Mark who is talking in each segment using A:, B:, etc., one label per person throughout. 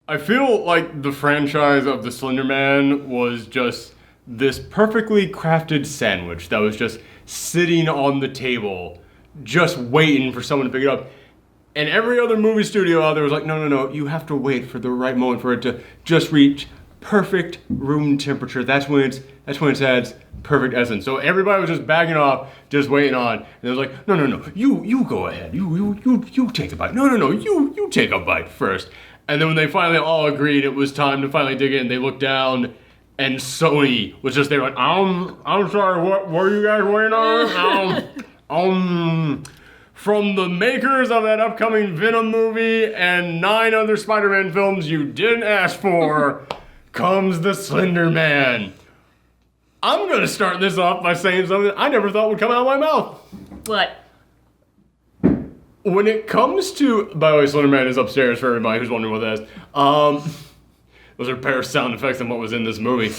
A: I feel like the franchise of the Slender Man was just this perfectly crafted sandwich that was just sitting on the table, just waiting for someone to pick it up. And every other movie studio out there was like, no, you have to wait for the right moment for it to just reach perfect room temperature. That's when it's at its perfect essence. So everybody was just backing off, just waiting on. And it was like, no, you go ahead. You take a bite. No, you take a bite first. And then when they finally all agreed it was time to finally dig in, they looked down and Sony was just there like, I'm sorry, what were you guys waiting on? From the makers of that upcoming Venom movie and 9 other Spider-Man films you didn't ask for, comes the Slender Man. I'm gonna start this off by saying something I never thought would come out of my mouth.
B: What?
A: When it comes to, by the way, Slender Man is upstairs for everybody who's wondering what that is. Those are a pair of sound effects than what was in this movie.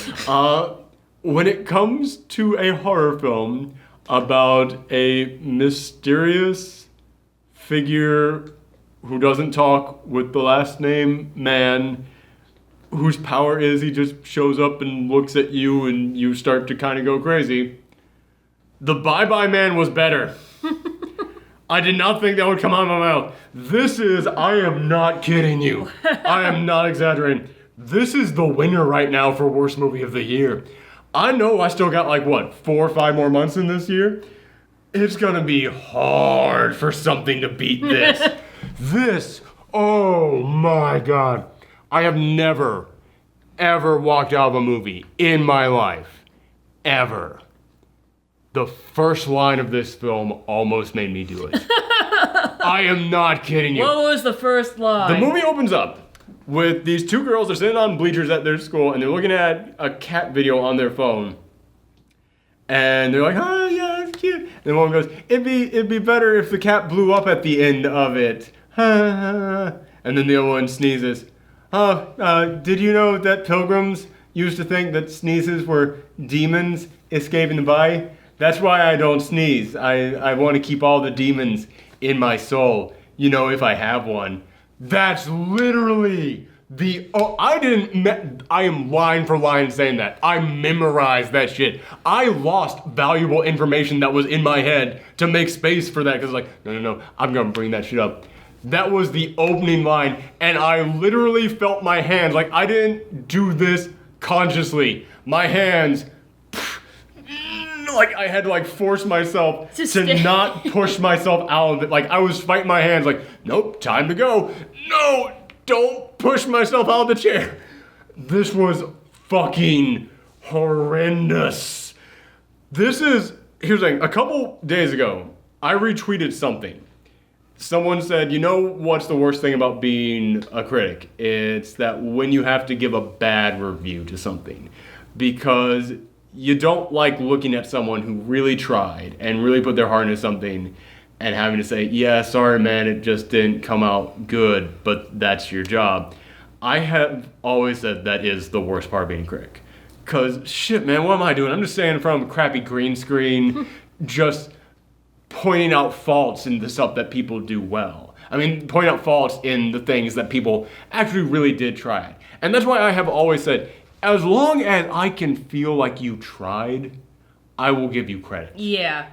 A: When it comes to a horror film about a mysterious figure who doesn't talk with the last name Man, whose power is he just shows up and looks at you and you start to kind of go crazy. The Bye Bye Man was better. I did not think that would come out of my mouth. I am not kidding you. I am not exaggerating. This is the winner right now for worst movie of the year. I know I still got 4 or 5 more months in this year. It's gonna be hard for something to beat this. Oh my God. I have never, ever walked out of a movie in my life. Ever. The first line of this film almost made me do it. I am not kidding you.
B: What was the first line?
A: The movie opens up with these 2 girls. They're sitting on bleachers at their school and they're looking at a cat video on their phone. And they're like, oh yeah, it's cute. And one goes, it'd be better if the cat blew up at the end of it. And then the other one sneezes. Did you know that pilgrims used to think that sneezes were demons escaping the body? That's why I don't sneeze. I want to keep all the demons in my soul. If I have one. That's literally I am line for line saying that. I memorized that shit. I lost valuable information that was in my head to make space for that because no, I'm gonna bring that shit up. That was the opening line and I literally felt my hands, I didn't do this consciously. My hands, I had to force myself to not push myself out of it. I was fighting my hands nope, time to go. No, don't push myself out of the chair. This was fucking horrendous. Here's the thing, a couple days ago, I retweeted something. Someone said, what's the worst thing about being a critic? It's that when you have to give a bad review to something. Because you don't like looking at someone who really tried and really put their heart into something and having to say, yeah, sorry man, it just didn't come out good, but that's your job. I have always said that is the worst part of being a critic. Cause shit man, what am I doing? I'm just standing in front of a crappy green screen, just pointing out faults in the stuff that people do well. Pointing out faults in the things that people actually really did try. And that's why I have always said, as long as I can feel like you tried, I will give you credit.
B: Yeah.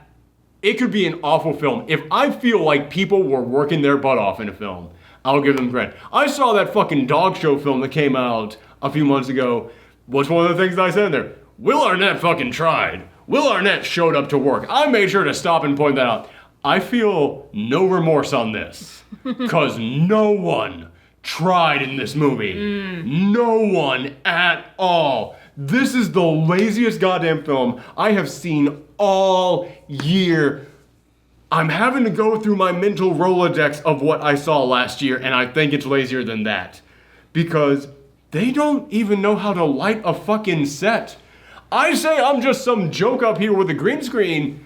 A: It could be an awful film. If I feel like people were working their butt off in a film, I'll give them credit. I saw that fucking dog show film that came out a few months ago. What's one of the things that I said in there? Will Arnett fucking tried. Will Arnett showed up to work. I made sure to stop and point that out. I feel no remorse on this. Because no one tried in this movie. No one at all. This is the laziest goddamn film I have seen all year. I'm having to go through my mental Rolodex of what I saw last year, and I think it's lazier than that. Because they don't even know how to light a fucking set. I say I'm just some joke up here with a green screen.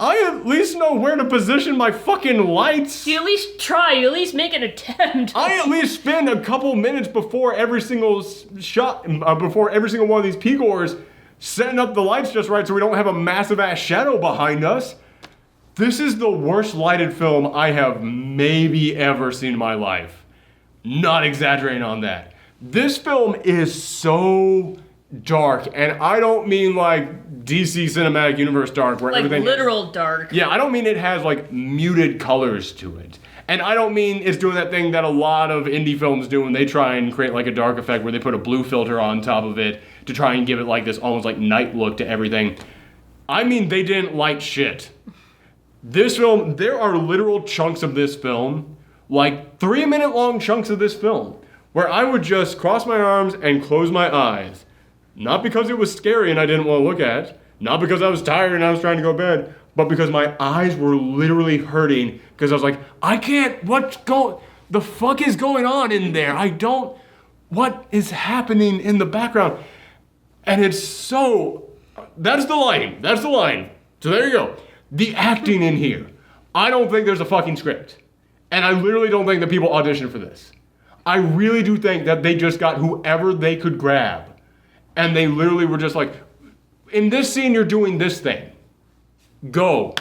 A: I at least know where to position my fucking lights.
B: You at least try, you at least make an attempt.
A: I at least spend a couple minutes before every single shot, before every single one of these Pigors, setting up the lights just right so we don't have a massive ass shadow behind us. This is the worst lighted film I have maybe ever seen in my life. Not exaggerating on that. This film is so dark, and I don't mean like DC Cinematic Universe dark, where
B: Like
A: everything
B: literal dark.
A: Yeah, I don't mean it has like muted colors to it. And I don't mean it's doing that thing that a lot of indie films do when they try and create like a dark effect where they put a blue filter on top of it to try and give it like this almost like night look to everything. I mean, they didn't light shit. This film, there are literal chunks of this film, like 3-minute long chunks of this film, where I would just cross my arms and close my eyes. Not because it was scary and I didn't want to look at it, not because I was tired and I was trying to go to bed, but because my eyes were literally hurting because I was like, I can't, the fuck is going on in there? What is happening in the background? And it's so, that's the line. So there you go. The acting in here. I don't think there's a fucking script. And I literally don't think that people auditioned for this. I really do think that they just got whoever they could grab. And they literally were just like, in this scene, you're doing this thing. Go.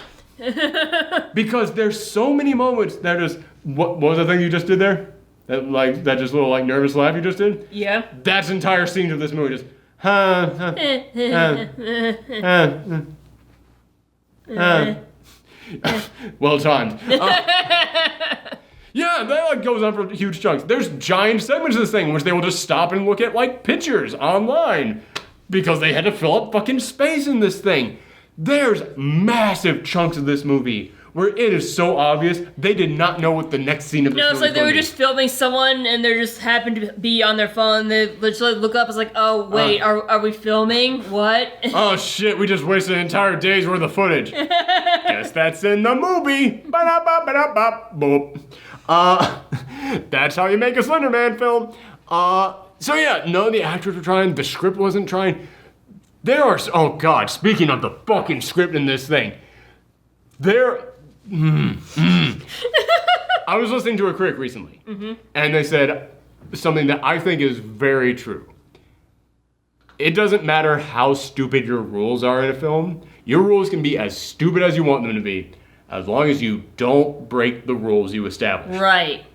A: Because there's so many moments that is, what was the thing you just did there? That just little like nervous laugh you just did?
B: Yeah.
A: That's entire scene of this movie. Just, well timed. Yeah, that like goes on for huge chunks. There's giant segments of this thing in which they will just stop and look at like pictures online because they had to fill up fucking space in this thing. There's massive chunks of this movie where it is so obvious they did not know what the next scene of this movie was.
B: No, it's like they were just filming someone and they just happened to be on their phone. They literally look up. It's like, oh wait, are we filming? What?
A: Oh shit, we just wasted an entire day's worth of footage. Guess that's in the movie. Boop. That's how you make a Slender Man film. So yeah, none of the actors were trying. The script wasn't trying. There are, oh god, speaking of the fucking script in this thing, I was listening to a critic recently, and they said something that I think is very true. It doesn't matter how stupid your rules are in a film. Your rules can be as stupid as you want them to be, as long as you don't break the rules you establish.
B: Right.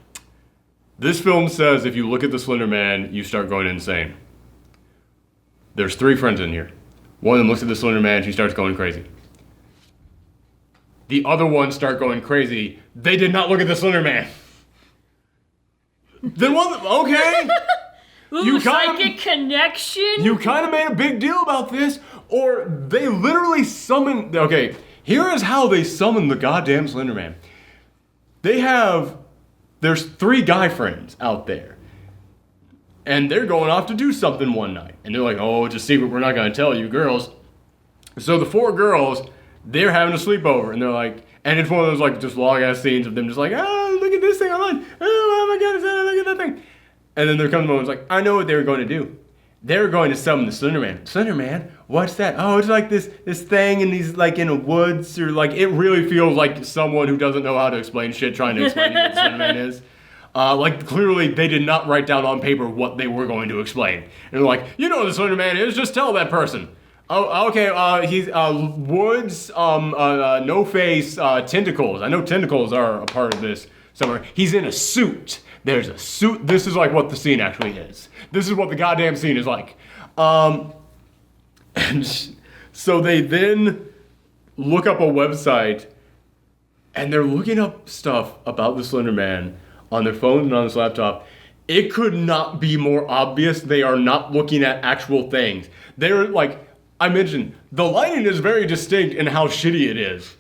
A: This film says if you look at the Slender Man, you start going insane. There's 3 friends in here. One of them looks at the Slender Man, she starts going crazy. The other ones start going crazy. They did not look at the Slender Man. Then okay.
B: Ooh, psychic connection?
A: You kind of made a big deal about this, or they literally summoned, okay, here is how they summoned the goddamn Slender Man. There's 3 guy friends out there. And they're going off to do something one night. And they're like, oh, it's a secret, we're not going to tell you girls. So the 4 girls, they're having a sleepover. And they're like, and it's one of those like just long ass scenes of them just like, oh, look at this thing online. Oh my god, look at that thing. And then there comes a moment, it's like, I know what they were going to do. They were going to summon the Slender Man. Slender Man? What's that? Oh, it's like this thing and he's like in the woods, or like, it really feels like someone who doesn't know how to explain shit trying to explain what the Slender Man is. Like, clearly, they did not write down on paper what they were going to explain. And they're like, you know what the Slender Man is, just tell that person. Oh, okay, he's, woods, no face, tentacles. I know tentacles are a part of this somewhere. He's in a suit. There's a suit. This is like what the scene actually is. This is what the goddamn scene is like. And so they then look up a website, and they're looking up stuff about the Slender Man on their phone and on this laptop. It could not be more obvious they are not looking at actual things. They're like, I mentioned, the lighting is very distinct in how shitty it is.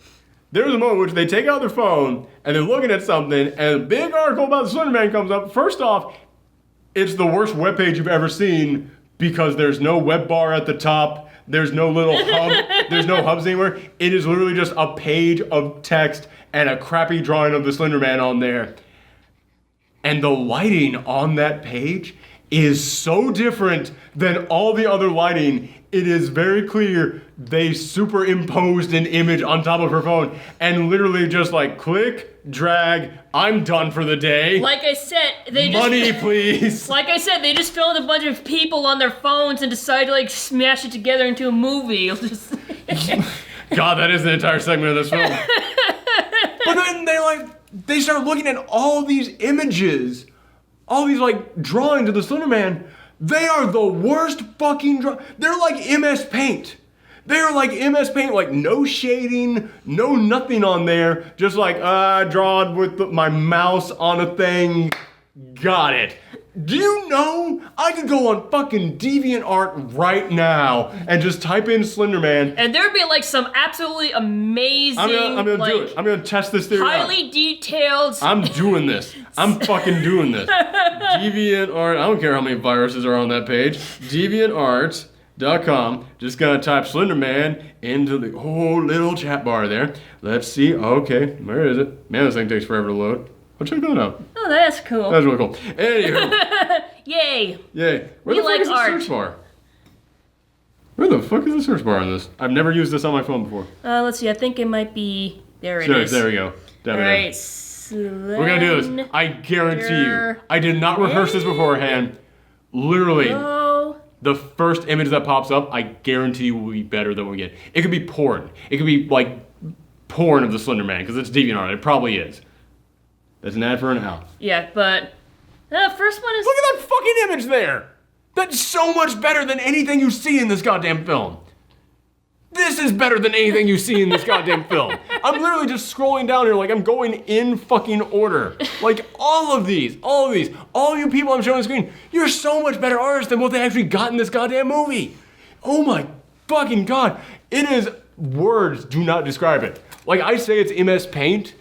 A: There's a moment in which they take out their phone and they're looking at something, and a big article about the Slender Man comes up. First off, it's the worst webpage you've ever seen because there's no web bar at the top. There's no little hub. There's no hubs anywhere. It is literally just a page of text and a crappy drawing of the Slender Man on there. And the lighting on that page is so different than all the other lighting. It is very clear they superimposed an image on top of her phone and literally just like click, drag, I'm done for the day.
B: Like I said, they just...
A: Money, please.
B: Like I said, they just filmed a bunch of people on their phones and decided to like smash it together into a movie.
A: God, that is an entire segment of this film. But then they start looking at all these images all these like drawings of the Slender Man, they are the worst fucking they're like MS Paint. They're like MS Paint, like no shading, no nothing on there. Just like, drawn with my mouse on a thing. Got it. Do you know I could go on fucking DeviantArt right now and just type in Slender Man.
B: And there'd be like some absolutely amazing,
A: I'm gonna
B: like,
A: do it. I'm gonna test this theory
B: highly detailed.
A: I'm doing this. I'm fucking doing this. DeviantArt, I don't care how many viruses are on that page. DeviantArt.com. Just gonna type Slender Man into the whole little chat bar there. Let's see. Okay, where is it? Man, this thing takes forever to load. Well, check that out.
B: Oh, that's cool.
A: That's really cool. Anywho.
B: Yay.
A: Yay. Where the fuck is the search bar? Where the fuck is the search bar on this? I've never used this on my phone before.
B: Let's see. I think it might be. There it is.
A: There we go.
B: Alright.
A: We're gonna do this. I guarantee you. I did not rehearse this beforehand. Literally. The first image that pops up, I guarantee you will be better than what we get. It could be porn. It could be like porn of the Slender Man, because it's DeviantArt. It probably is. That's an ad for an owl.
B: Yeah, but the first one is...
A: Look at that fucking image there! That's so much better than anything you see in this goddamn film. This is better than anything you see in this goddamn film. I'm literally just scrolling down here like I'm going in fucking order. Like all of you people I'm showing on the screen, you're so much better artists than what they actually got in this goddamn movie. Oh my fucking god. It is, words do not describe it. Like I say it's MS Paint,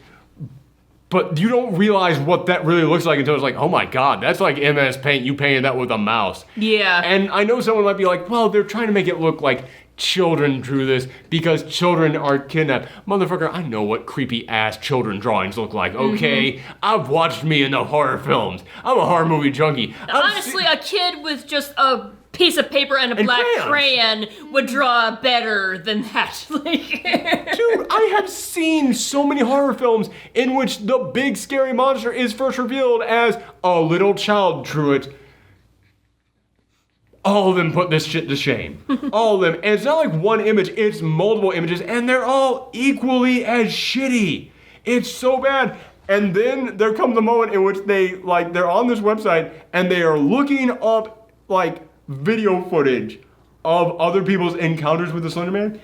A: but you don't realize what that really looks like until it's like, oh my god, that's like MS Paint, you painted that with a mouse.
B: Yeah.
A: And I know someone might be like, well, they're trying to make it look like children drew this because children are kidnapped. Motherfucker, I know what creepy ass children drawings look like, okay? Mm-hmm. I've watched me enough horror films. I'm a horror movie junkie.
B: Honestly, a kid with just a piece of paper and a black crayon would draw better than that.
A: Dude, I have seen so many horror films in which the big scary monster is first revealed as a little child drew it. All of them put this shit to shame. All of them. And it's not like one image, it's multiple images, and they're all equally as shitty. It's so bad. And then there comes a moment in which they're on this website and they are looking up like video footage of other people's encounters with the Slender Man.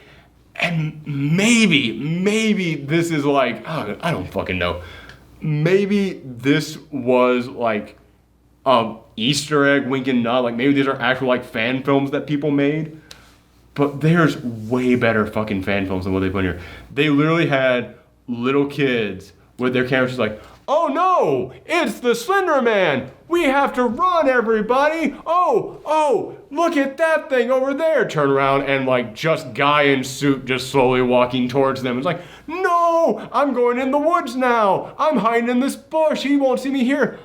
A: And maybe this is like, I don't fucking know. Maybe this was like Easter egg, wink and nod. Like maybe these are actual like fan films that people made. But there's way better fucking fan films than what they put in here. They literally had little kids with their cameras just like, oh no, it's the Slender Man. We have to run, everybody. Oh, look at that thing over there. Turn around and like just guy in suit just slowly walking towards them. It's like, no, I'm going in the woods now. I'm hiding in this bush. He won't see me here.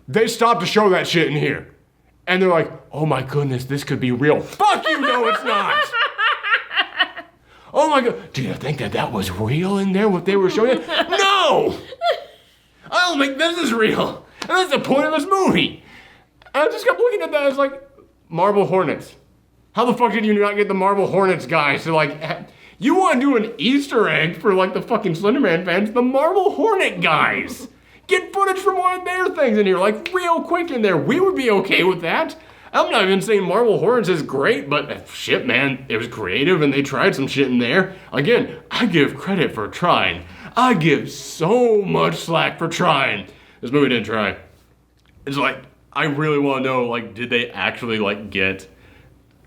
A: They stopped to show that shit in here. And they're like, oh my goodness, this could be real. Fuck you, no it's not. Oh my god, do you think that was real in there, what they were showing? No! I don't think this is real. And that's the point of this movie. And I just kept looking at that as like, Marble Hornets. How the fuck did you not get the Marble Hornets guys to like, you want to do an Easter egg for like the fucking Slender Man fans, the Marble Hornet guys. Get footage from one of their things in here, like real quick in there. We would be okay with that. I'm not even saying Marble Hornets is great, but shit, man, it was creative and they tried some shit in there. Again, I give credit for trying. I give so much slack for trying. This movie didn't try. It's like, I really want to know, like, did they actually, like, get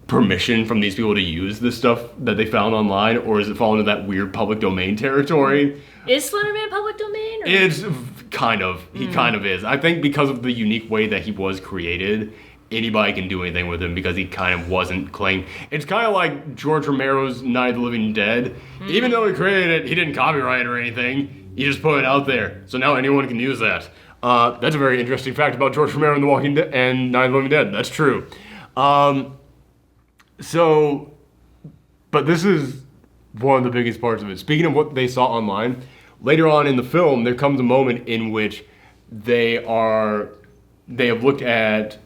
A: permission from these people to use this stuff that they found online, or is it fall into that weird public domain territory?
B: Is Slender Man public domain? Or?
A: It's kind of. He kind of is. I think because of the unique way that he was created, anybody can do anything with him because he kind of wasn't claimed. It's kind of like George Romero's Night of the Living Dead. Even though he created it, he didn't copyright it or anything. He just put it out there. So now anyone can use that. That's a very interesting fact about George Romero and The Walking Dead and Night of the Living Dead. That's true. But this is one of the biggest parts of it. Speaking of what they saw online, later on in the film, there comes a moment in which they have looked at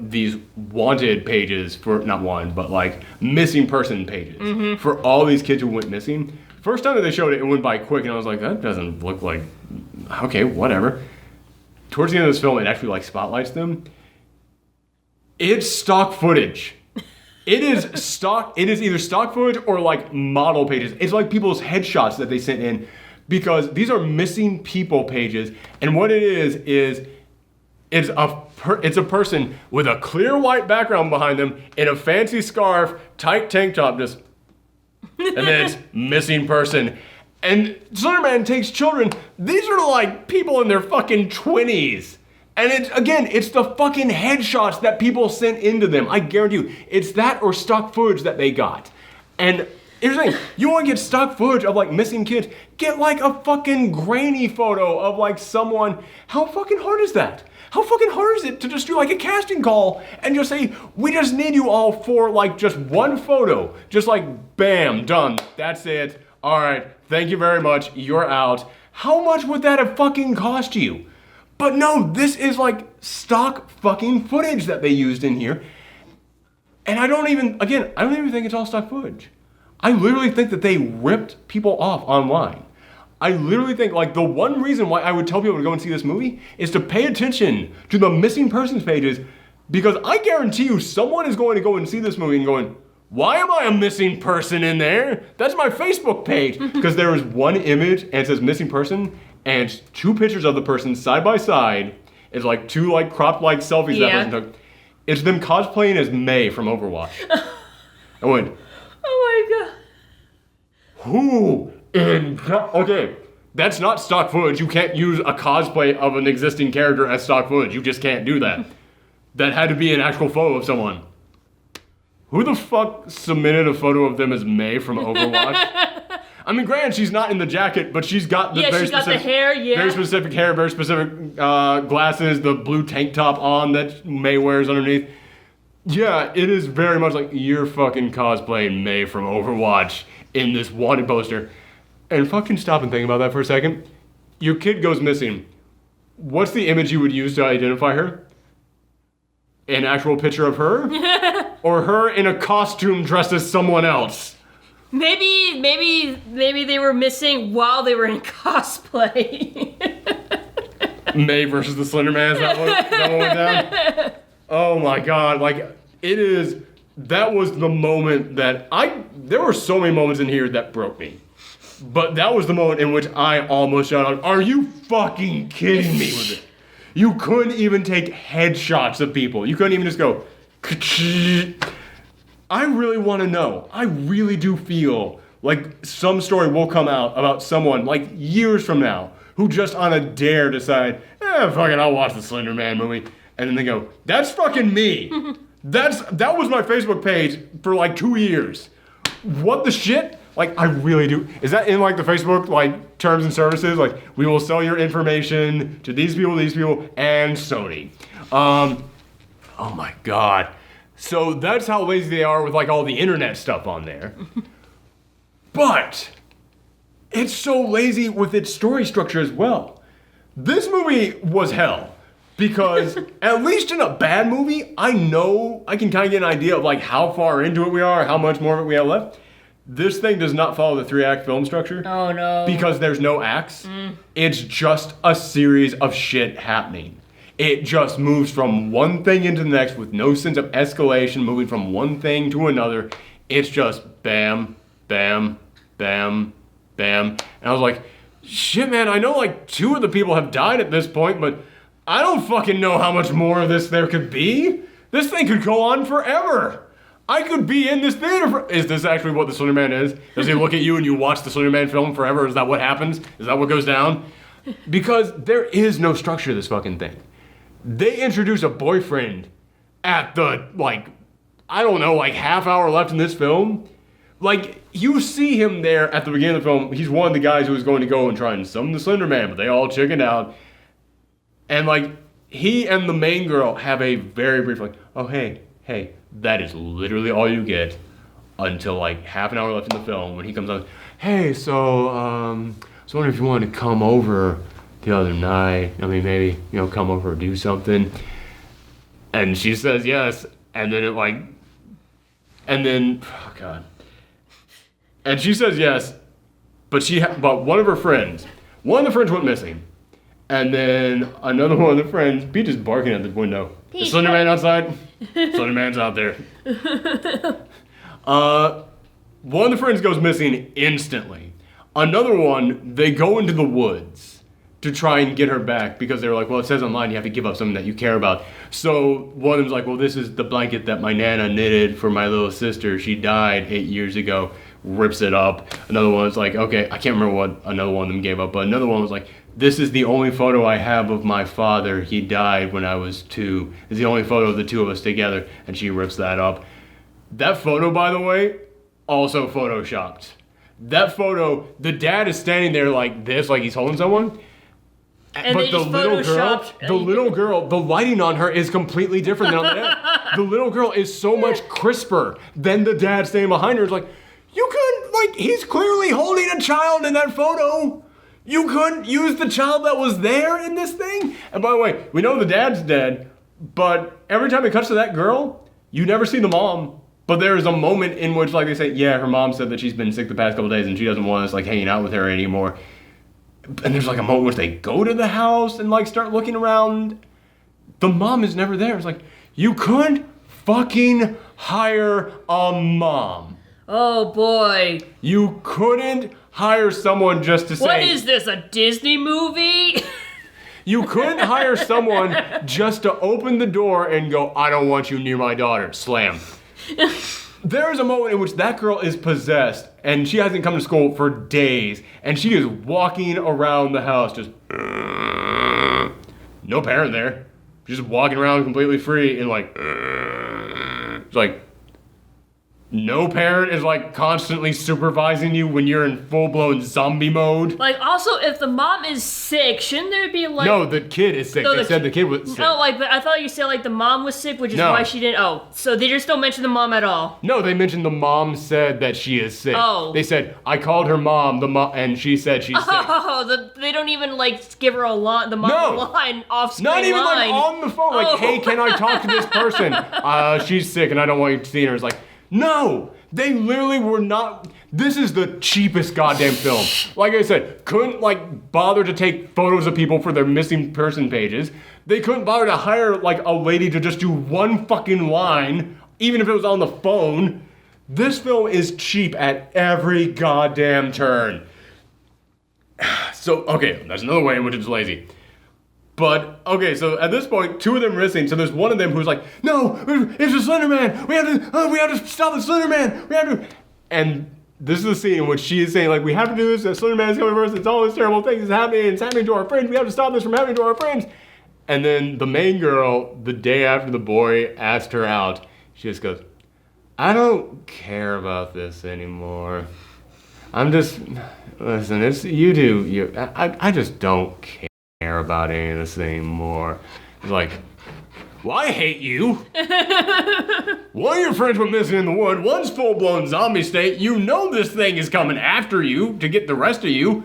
A: these wanted pages for, not wanted, but like missing person pages for all these kids who went missing. First time that they showed it, it went by quick, and I was like, that doesn't look like okay, whatever. Towards the end of this film, it actually like spotlights them. It's stock footage. It is either stock footage or like model pages. It's like people's headshots that they sent in, because these are missing people pages. And what it is it's a person with a clear white background behind them in a fancy scarf, tight tank top, just, and then it's missing person. And Slenderman takes children. These are like people in their fucking 20s. And it's the fucking headshots that people sent into them. I guarantee you, it's that or stock footage that they got. And here's the thing, you want to get stock footage of like missing kids, get like a fucking grainy photo of like someone. How fucking hard is that? How fucking hard is it to just do like a casting call and just say, we just need you all for like just one photo. Just like, bam, done, that's it. All right, thank you very much, you're out. How much would that have fucking cost you? But no, this is like stock fucking footage that they used in here. And I don't even think it's all stock footage. I literally think that they ripped people off online. I literally think like the one reason why I would tell people to go and see this movie is to pay attention to the missing persons pages, because I guarantee you someone is going to go and see this movie and going, why am I a missing person in there? That's my Facebook page. Because there is one image and it says missing person, and it's two pictures of the person side by side. It's like two like cropped like selfies that person took. It's them cosplaying as May from Overwatch. I went,
B: oh my god.
A: who in okay, that's not stock footage. You can't use a cosplay of an existing character as stock footage. You just can't do that. That had to be an actual photo of someone. Who the fuck submitted a photo of them as May from Overwatch? I mean, granted, she's not in the jacket, but she's got the very specific
B: hair,
A: very specific hair, very specific glasses, the blue tank top on that May wears underneath. Yeah, it is very much like you're fucking cosplaying May from Overwatch in this wanted poster. And fucking stop and think about that for a second. Your kid goes missing. What's the image you would use to identify her? An actual picture of her? Or her in a costume dressed as someone else?
B: Maybe they were missing while they were in cosplay.
A: May versus the Slender Man, is that what went down? Oh my god, like, that was the moment that there were so many moments in here that broke me. But that was the moment in which I almost shouted out, are you fucking kidding me with it? You couldn't even take headshots of people. You couldn't even just go, I really want to know. I really do feel like some story will come out about someone, like years from now, who just on a dare decide, fuck it, I'll watch the Slender Man movie. And then they go, that's fucking me. That was my Facebook page for like 2 years. What the shit? Like, I really do. Is that in like the Facebook like terms and services? Like, we will sell your information to these people, and Sony. Oh my god. So that's how lazy they are with like all the internet stuff on there. But it's so lazy with its story structure as well. This movie was hell. Because at least in a bad movie, I know I can kind of get an idea of like how far into it we are, how much more of it we have left. This thing does not follow the 3-act film structure.
B: Oh no.
A: Because there's no acts. It's just a series of shit happening. It just moves from one thing into the next with no sense of escalation, moving from one thing to another. It's just bam, bam, bam, bam. And I was like, shit man, I know like 2 of the people have died at this point, but I don't fucking know how much more of this there could be. This thing could go on forever. I could be in this theater Is this actually what the Slender Man is? Does he look at you and you watch the Slender Man film forever? Is that what happens? Is that what goes down? Because there is no structure to this fucking thing. They introduce a boyfriend at the, like, I don't know, like half hour left in this film. Like, you see him there at the beginning of the film. He's one of the guys who was going to go and try and summon the Slender Man, but they all chickened out. And, like, he and the main girl have a very brief, like, oh, hey, that is literally all you get until, like, half an hour left in the film when he comes on, hey, so, I was wondering if you wanted to come over the other night. I mean, maybe, come over or do something. And she says yes, and then oh, God. And she says yes, but one of the friends went missing. And then another one of the friends, Peach is barking at the window. Is Slender Man outside? Slender Man's out there. One of the friends goes missing instantly. Another one, they go into the woods to try and get her back because they were like, well, it says online you have to give up something that you care about. So one of them's like, well, this is the blanket that my nana knitted for my little sister. She died 8 years ago. Rips it up. Another one's like, okay, I can't remember what another one of them gave up, but another one was like, this is the only photo I have of my father. He died when I was 2. It's the only photo of the two of us together, and she rips that up. That photo, by the way, also photoshopped. That photo, the dad is standing there like this, like he's holding someone.
B: And
A: but the little girl, the lighting on her is completely different than on the dad. The little girl is so much crisper than the dad standing behind her. It's like, you couldn't, like, he's clearly holding a child in that photo. You couldn't use the child that was there in this thing? And by the way, we know the dad's dead, but every time it cuts to that girl, you never see the mom. But there is a moment in which, like, they say, yeah, her mom said that she's been sick the past couple days and she doesn't want us, like, hanging out with her anymore. And there's, like, a moment in which they go to the house and, like, start looking around. The mom is never there. It's like, you couldn't fucking hire a mom.
B: Oh, boy.
A: You couldn't hire someone just to say...
B: What is this, a Disney movie?
A: You couldn't hire someone just to open the door and go, I don't want you near my daughter. Slam. There is a moment in which that girl is possessed and she hasn't come to school for days and she is walking around the house just... No parent there. She's just walking around completely free and like... It's like... No parent is like constantly supervising you when you're in full-blown zombie mode.
B: Like, also, if the mom is sick, shouldn't there be like...
A: No, the kid is sick. They said the kid was sick.
B: No, like, but I thought you said like the mom was sick, which is why she didn't... Oh, so they just don't mention the mom at all.
A: No, they mentioned the mom said that she is sick.
B: Oh.
A: They said, I called her mom, and she said she's sick.
B: Oh, they don't even like give her a line, the mom line, off-screen
A: Not even
B: line.
A: like on the phone, like, hey, can I talk to this person? She's sick and I don't want you seeing her. It's like, no, they literally were not. This is the cheapest goddamn film. Like I said, couldn't like bother to take photos of people for their missing person pages. They couldn't bother to hire like a lady to just do one fucking line, even if it was on the phone. This film is cheap at every goddamn turn. So, okay, that's another way in which it's lazy. But, okay, so at this point, 2 of them are missing, so there's one of them who's like, no, it's a Slender Man! We have to stop the Slender Man! We have to... And this is the scene in which she is saying, like, we have to do this, the Slender Man is coming first, it's all this terrible thing is happening, it's happening to our friends, we have to stop this from happening to our friends! And then the main girl, the day after the boy asked her out, she just goes, I don't care about this anymore. I'm just... Listen, it's... You do... I just don't care about any of this anymore. It's like, well, I hate you. One of your friends went missing in the wood. One's full-blown zombie state. You know this thing is coming after you to get the rest of you.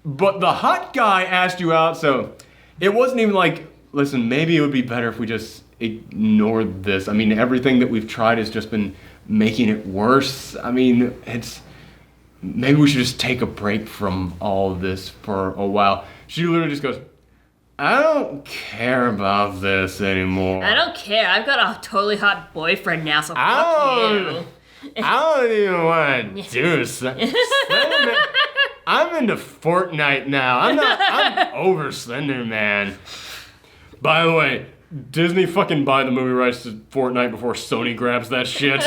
A: But the hot guy asked you out, so it wasn't even like, listen, maybe it would be better if we just ignored this. I mean, everything that we've tried has just been making it worse. I mean, maybe we should just take a break from all of this for a while. She literally just goes, I don't care about this anymore.
B: I don't care. I've got a totally hot boyfriend now, so fuck you.
A: I don't even want to do this. I'm into Fortnite now. I'm over Slender Man. By the way, Disney fucking buy the movie rights to Fortnite before Sony grabs that shit.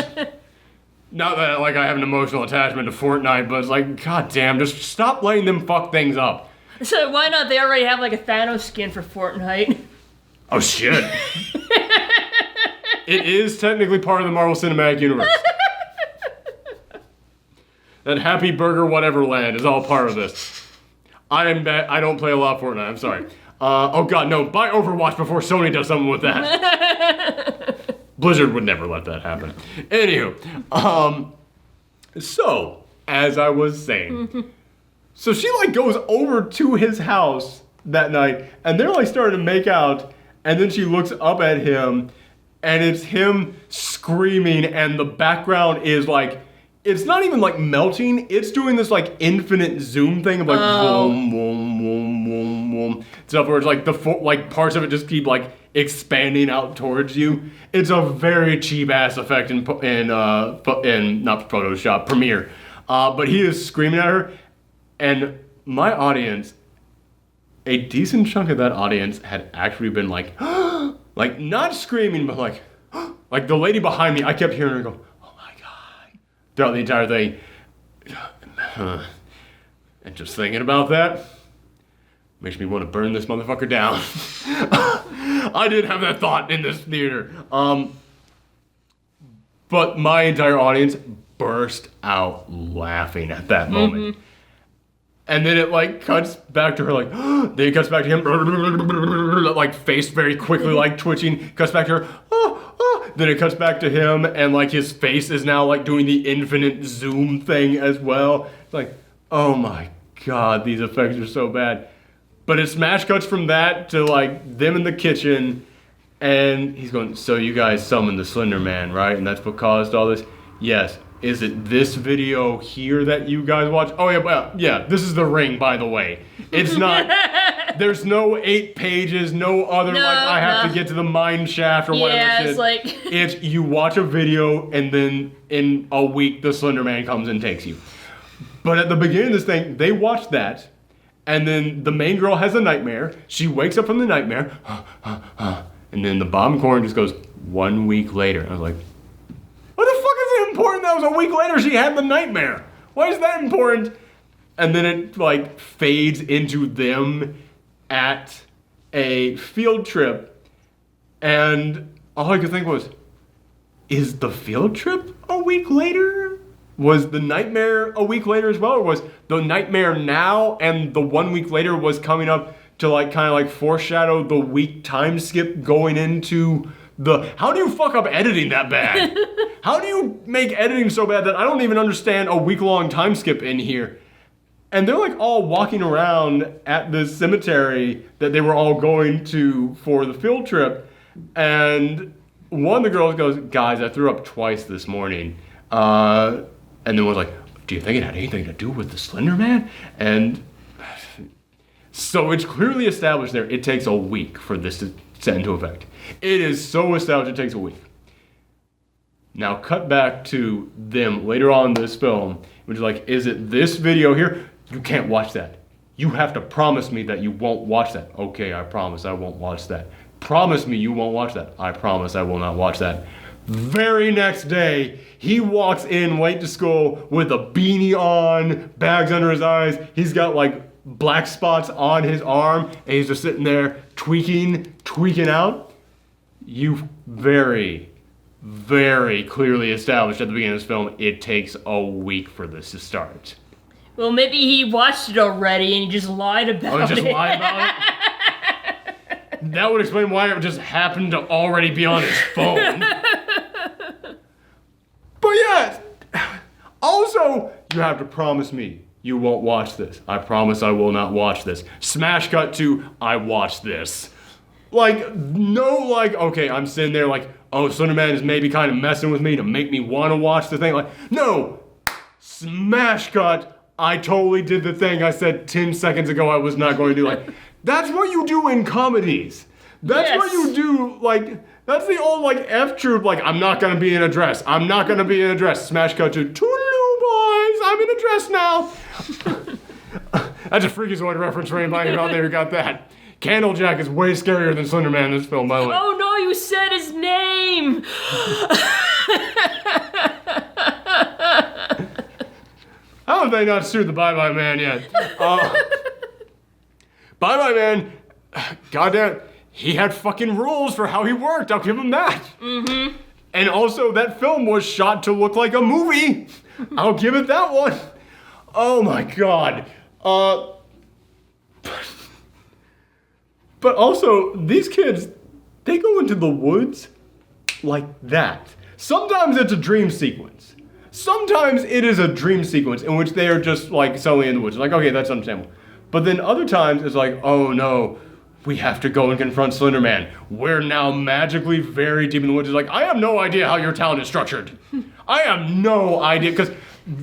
A: Not that like I have an emotional attachment to Fortnite, but it's like, goddamn, just stop letting them fuck things up.
B: So why not? They already have like a Thanos skin for Fortnite.
A: Oh shit. It is technically part of the Marvel Cinematic Universe. That Happy Burger whatever land is all part of this. I don't play a lot of Fortnite, I'm sorry. Oh god, no, buy Overwatch before Sony does something with that. Blizzard would never let that happen. Anywho, so, as I was saying, so she like goes over to his house that night, and they're like starting to make out, and then she looks up at him, and it's him screaming, and the background is like it's not even like melting. It's doing this like infinite zoom thing of like boom, boom, boom, boom, boom. Stuff where it's like like parts of it just keep like expanding out towards you. It's a very cheap ass effect in not Photoshop, Premiere. But he is screaming at her, and my audience, a decent chunk of that audience had actually been like, like not screaming, but like the lady behind me. I kept hearing her go, throughout the entire thing. And just thinking about that makes me want to burn this motherfucker down. I did have that thought in this theater. But my entire audience burst out laughing at that moment. And then it like cuts back to her like, then it cuts back to him, like face very quickly like twitching, cuts back to her, then it cuts back to him and like his face is now like doing the infinite zoom thing as well. It's like, oh my God, these effects are so bad. But it smash cuts from that to like them in the kitchen and he's going, so you guys summoned the Slender Man, right? And that's what caused all this? Yes. Is it this video here that you guys watch? Oh yeah, well, yeah, this is The Ring, by the way. It's not, there's no 8 pages, no other, I have to get to the mine shaft or whatever.
B: Yeah, it's like...
A: It's, you watch a video and then in a week the Slender Man comes and takes you. But at the beginning of this thing, they watch that, and then the main girl has a nightmare. She wakes up from the nightmare, and then the bottom corner just goes, 1 week later. I was like, what the fuck is it important that was a week later she had the nightmare? Why is that important? And then it like fades into them at a field trip. And all I could think was, is the field trip a week later? Was the nightmare a week later as well? Or was the nightmare now and the 1 week later was coming up to like kind of like foreshadow the week time skip going into how do you fuck up editing that bad? How do you make editing so bad that I don't even understand a week-long time skip in here? And they're like all walking around at this cemetery that they were all going to for the field trip. And one of the girls goes, guys, I threw up twice this morning. And then was like, do you think it had anything to do with the Slender Man? And so it's clearly established there, it takes a week for this to set into effect. It is so established it takes a week. Now cut back to them later on in this film, which is like, is it this video here? You can't watch that. You have to promise me that you won't watch that. Okay, I promise I won't watch that. Promise me you won't watch that. I promise I will not watch that. Very next day, he walks in late to school with a beanie on, bags under his eyes. He's got like black spots on his arm, and he's just sitting there tweaking out. You very, very clearly established at the beginning of this film, it takes a week for this to start.
B: Well, maybe he watched it already and he just lied about it.
A: Oh, he just lied about it? That would explain why it just happened to already be on his phone. But yeah, also, you have to promise me you won't watch this. I promise I will not watch this. Smash cut to, I watched this. Like, no, like, okay, I'm sitting there like, oh, Slender Man is maybe kind of messing with me to make me want to watch the thing. Like, no, smash cut, I totally did the thing I said 10 seconds ago I was not going to do. Like, that's what you do in comedies. That's what you do, like, that's the old, like, F-troop, like, I'm not going to be in a dress. I'm not going to be in a dress. Smash cut to, toodaloo, boys, I'm in a dress now. That's a Freakazoid reference for anybody out there who got that. Candlejack is way scarier than Slender Man in this film, by the way.
B: Oh no, you said his name!
A: How have they not sued the Bye Bye Man yet? Bye Bye Man, goddamn, he had fucking rules for how he worked, I'll give him that. Mm-hmm. And also, that film was shot to look like a movie. I'll give it that one. Oh my God. But also, these kids, they go into the woods like that. Sometimes it's a dream sequence. Sometimes it is a dream sequence in which they are just like suddenly in the woods. Like, okay, that's understandable. But then other times it's like, oh no, we have to go and confront Slender Man. We're now magically very deep in the woods. It's like, I have no idea how your talent is structured. I have no idea, because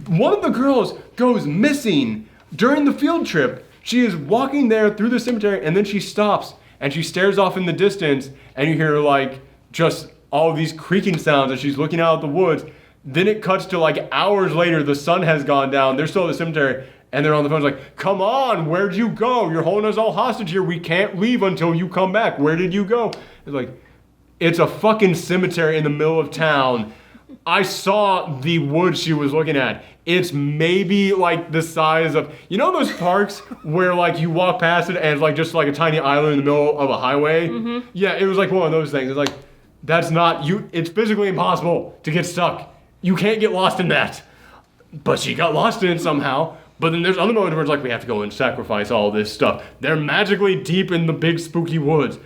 A: one of the girls goes missing during the field trip. She is walking there through the cemetery, and then she stops, and she stares off in the distance, and you hear, like, just all of these creaking sounds as she's looking out at the woods. Then it cuts to, like, hours later, the sun has gone down, they're still at the cemetery, and they're on the phone, like, come on, where'd you go? You're holding us all hostage here, we can't leave until you come back, where did you go? It's like, it's a fucking cemetery in the middle of town. I saw the woods she was looking at. It's maybe like the size of, you know those parks where like you walk past it and it's like just like a tiny island in the middle of a highway? Mm-hmm. Yeah, it was like one of those things. It's like, that's not, it's physically impossible to get stuck. You can't get lost in that. But she got lost in it somehow. But then there's other moments where it's like, we have to go and sacrifice all this stuff. They're magically deep in the big spooky woods.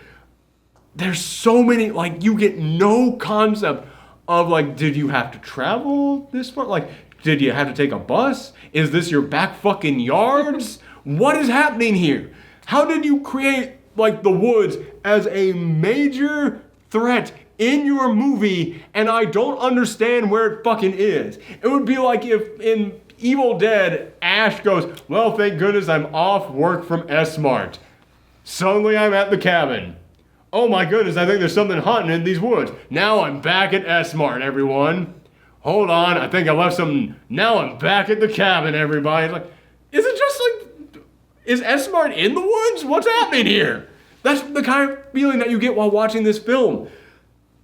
A: There's so many, like, you get no concept of, like, did you have to travel this far? Like, did you have to take a bus? Is this your back fucking yards? What is happening here? How did you create, like, the woods as a major threat in your movie, and I don't understand where it fucking is? It would be like if in Evil Dead, Ash goes, well, thank goodness I'm off work from S-Mart. Suddenly I'm at the cabin. Oh my goodness, I think there's something hunting in these woods. Now I'm back at S-Mart, everyone. Hold on, I think I left something. Now I'm back at the cabin, everybody. It's like, is it just like, is S-Mart in the woods? What's happening here? That's the kind of feeling that you get while watching this film.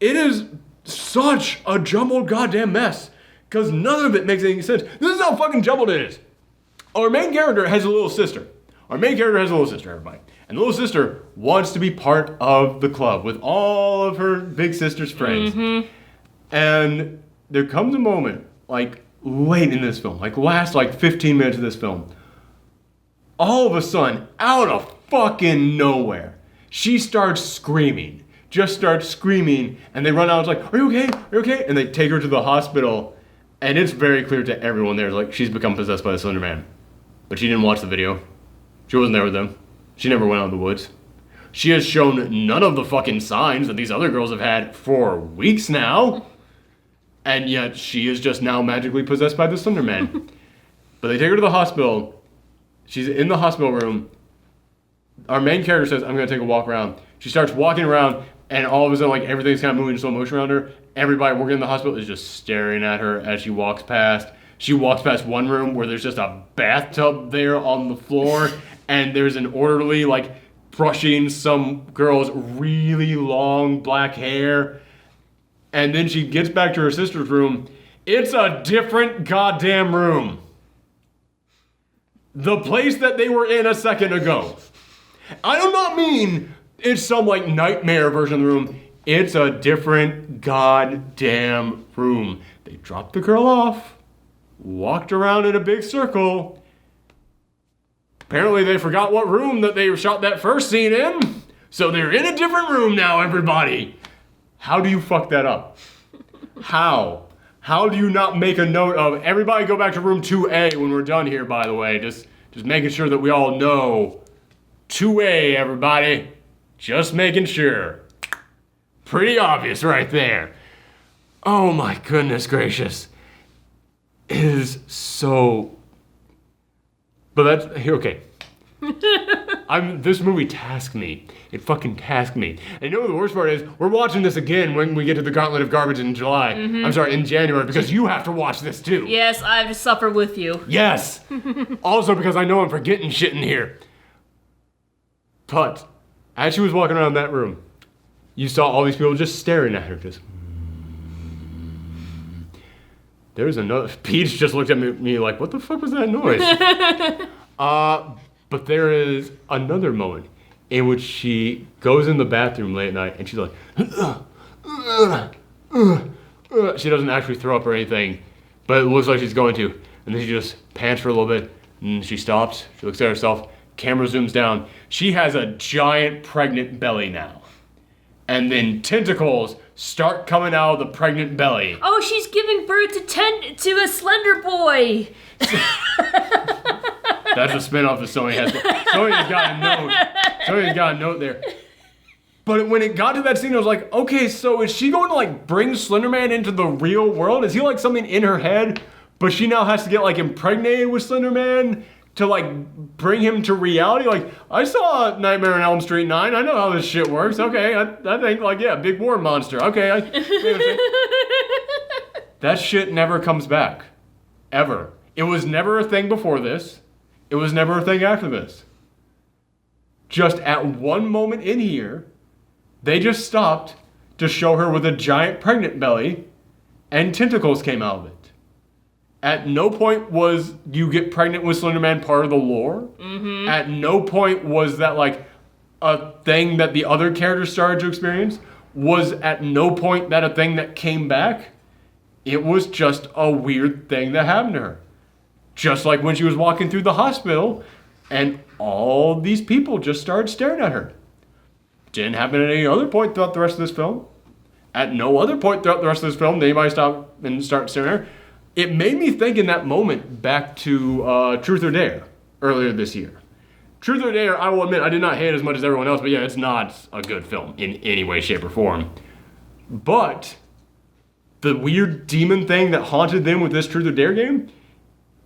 A: It is such a jumbled goddamn mess, because none of it makes any sense. This is how fucking jumbled it is. Our main character has a little sister. Everybody. And the little sister wants to be part of the club with all of her big sister's friends. Mm-hmm. And there comes a moment, like, late in this film, like, last, like, 15 minutes of this film, all of a sudden, out of fucking nowhere, she starts screaming. Just starts screaming, and they run out, it's like, are you okay? Are you okay? And they take her to the hospital, and it's very clear to everyone there, like, she's become possessed by the Slender Man. But she didn't watch the video. She wasn't there with them. She never went out in the woods. She has shown none of the fucking signs that these other girls have had for weeks now. And yet she is just now magically possessed by the Slender Man. But they take her to the hospital. She's in the hospital room. Our main character says, I'm going to take a walk around. She starts walking around, and all of a sudden, like, everything's kind of moving in slow motion around her. Everybody working in the hospital is just staring at her as she walks past. She walks past one room where there's just a bathtub there on the floor, and there's an orderly, like, brushing some girl's really long black hair. And then she gets back to her sister's room. It's a different goddamn room. The place that they were in a second ago. I do not mean it's some, like, nightmare version of the room. It's a different goddamn room. They dropped the girl off, walked around in a big circle. Apparently they forgot what room that they shot that first scene in. So they're in a different room now, everybody. How do you fuck that up? How? How do you not make a note of, everybody go back to room 2A when we're done here, by the way. Just making sure that we all know. 2A, everybody. Just making sure. Pretty obvious right there. Oh my goodness gracious. It is so... But that's... Okay. This movie tasked me. It fucking tasked me. And you know what the worst part is? We're watching this again when we get to the Gauntlet of Garbage in July. Mm-hmm. I'm sorry, in January, because you have to watch this too.
B: Yes, I have to suffer with you.
A: Yes! Also because I know I'm forgetting shit in here. But, as she was walking around that room, you saw all these people just staring at her, just... There's another... Peach just looked at me like, what the fuck was that noise? But there is another moment in which she goes in the bathroom late at night and she's like, she doesn't actually throw up or anything, but it looks like she's going to. And then she just pants for a little bit and she stops. She looks at herself. Camera zooms down. She has a giant pregnant belly now. And then tentacles start coming out of the pregnant belly.
B: Oh, she's giving birth to a Slender boy.
A: That's a spinoff that Sony has. Sony's got a note. Sony's got a note there. But when it got to that scene, I was like, okay, so is she going to, like, bring Slender Man into the real world? Is he, like, something in her head? but she now has to get like impregnated with Slender Man to like bring him to reality. Like, I saw Nightmare on Elm Street 9. I know how this shit works. Okay, I think like, yeah, big war monster. Okay, that shit never comes back. Ever. It was never a thing before this. It was never a thing after this. Just at one moment in here, they just stopped to show her with a giant pregnant belly, and tentacles came out of it. At no point was you get pregnant with Slender Man part of the lore. Mm-hmm. At no point was that like a thing that the other characters started to experience. Was at no point that a thing that came back. It was just a weird thing that happened to her. Just like when she was walking through the hospital and all these people just started staring at her. Didn't happen at any other point throughout the rest of this film. At no other point throughout the rest of this film did anybody stop and start staring at her. It made me think in that moment back to Truth or Dare earlier this year. Truth or Dare, I will admit, I did not hate it as much as everyone else, but yeah, it's not a good film in any way, shape, or form. But the weird demon thing that haunted them with this Truth or Dare game,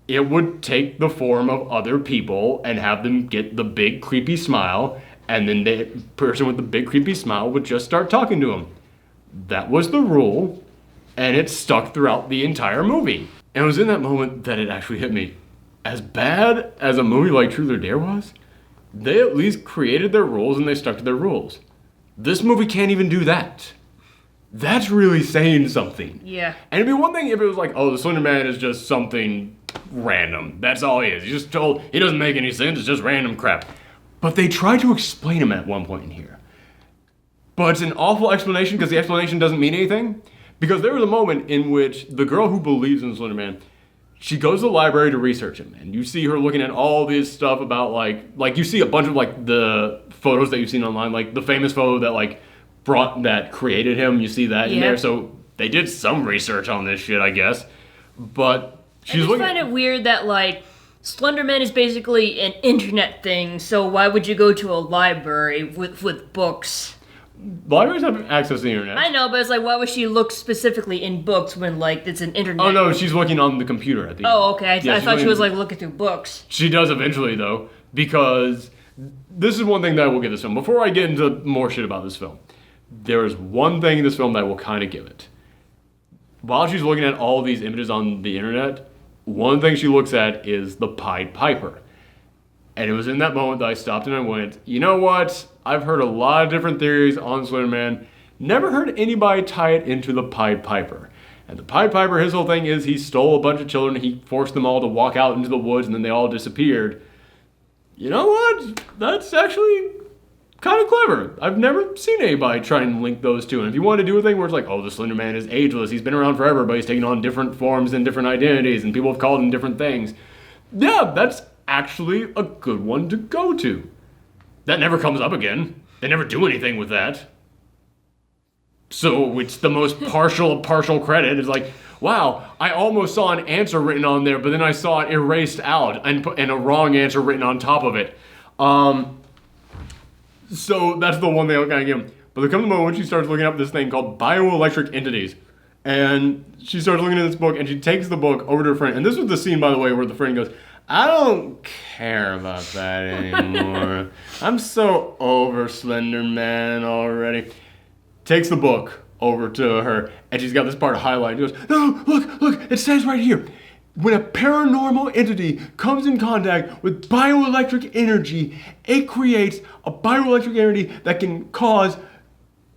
A: it would take the form of other people and have them get the big creepy smile, and then the person with the big creepy smile would just start talking to them. That was the rule, and it stuck throughout the entire movie. And it was in that moment that it actually hit me. As bad as a movie like Truth or Dare was, they at least created their rules and they stuck to their rules. This movie can't even do that. That's really saying something.
B: Yeah.
A: And it'd be one thing if it was like, oh, the Slender Man is just something random. That's all he is. He's just told, he doesn't make any sense, it's just random crap. But they try to explain him at one point in here. But it's an awful explanation because the explanation doesn't mean anything. Because there was a moment in which the girl who believes in Slender Man, she goes to the library to research him. And you see her looking at all this stuff about like you see a bunch of like the photos that you've seen online, like the famous photo that created him. You see that in there. So they did some research on this shit, I guess. But she's
B: looking. I just find it weird that like Slender Man is basically an internet thing. So why would you go to a library with books?
A: Libraries have access to the internet.
B: I know, but it's like, why would she look specifically in books when, like, it's an internet?
A: Oh, no, she's looking on the computer at the end.
B: Oh, okay. I thought she was, like, looking through books.
A: She does eventually, though, because this is one thing that I will give this film. Before I get into more shit about this film, there is one thing in this film that I will kind of give it. While she's looking at all these images on the internet, one thing she looks at is the Pied Piper. And it was in that moment that I stopped and I went, you know what? I've heard a lot of different theories on Slender Man. Never heard anybody tie it into the Pied Piper. And the Pied Piper, his whole thing is he stole a bunch of children, he forced them all to walk out into the woods, and then they all disappeared. You know what? That's actually kind of clever. I've never seen anybody try and link those two. And if you want to do a thing where it's like, oh, the Slender Man is ageless, he's been around forever, but he's taken on different forms and different identities, and people have called him different things. Yeah, that's actually a good one to go to. That never comes up again. They never do anything with that. So it's the most partial credit. It's like, wow, I almost saw an answer written on there, but then I saw it erased out and a wrong answer written on top of it. So that's the one thing I'll kind of give him. But there comes a moment when she starts looking up this thing called bioelectric entities. And she starts looking at this book, and she takes the book over to her friend. And this was the scene, by the way, where the friend goes, I don't care about that anymore. I'm so over Slender Man already. Takes the book over to her, and she's got this part highlighted. She goes, no, look, it says right here. When a paranormal entity comes in contact with bioelectric energy, it creates a bioelectric energy that can cause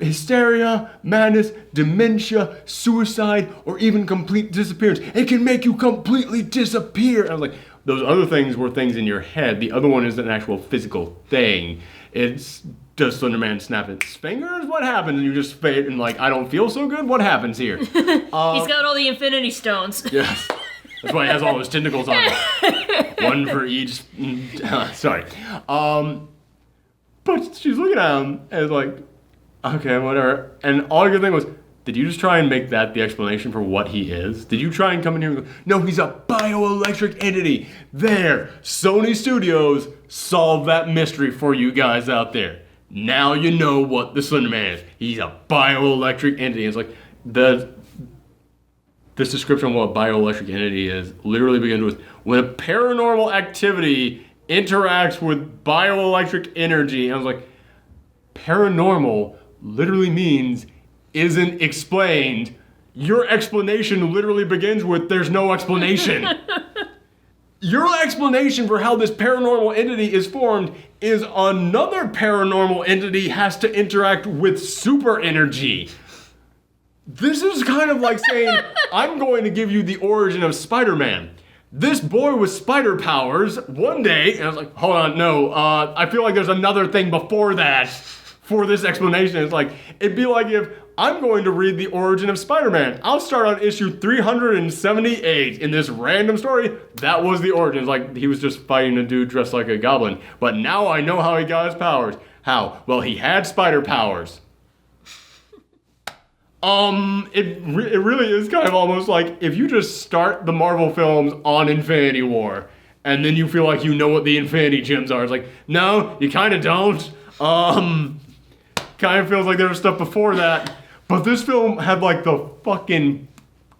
A: hysteria, madness, dementia, suicide, or even complete disappearance. It can make you completely disappear. And I was like, those other things were things in your head. The other one is an actual physical thing. It's, does Slender Man snap its fingers? What happens? And you just fade and like, I don't feel so good? What happens here?
B: He's got all the Infinity Stones.
A: Yes. That's why he has all those tentacles on it. One for each. Sorry. But she's looking at him and it's like, okay, whatever. And all your thing was, did you just try and make that the explanation for what he is? Did you try and come in here and go, no, he's a bioelectric entity. There, Sony Studios solved that mystery for you guys out there. Now you know what the Slender Man is. He's a bioelectric entity. It's like, the this description of what a bioelectric entity is literally begins with, when a paranormal activity interacts with bioelectric energy. And I was like, paranormal literally means isn't explained. Your explanation literally begins with, there's no explanation. Your explanation for how this paranormal entity is formed is another paranormal entity has to interact with super energy. This is kind of like saying, I'm going to give you the origin of Spider-Man. This boy with spider powers, one day, and I was like, hold on, no, I feel like there's another thing before that for this explanation. It's like, it'd be like if I'm going to read the origin of Spider-Man. I'll start on issue 378 in this random story. That was the origin. It's like, he was just fighting a dude dressed like a goblin. But now I know how he got his powers. How? Well, he had spider powers. It really is kind of almost like if you just start the Marvel films on Infinity War, and then you feel like you know what the Infinity Gems are. It's like, no, you kind of don't. Kind of feels like there was stuff before that. But this film had like the fucking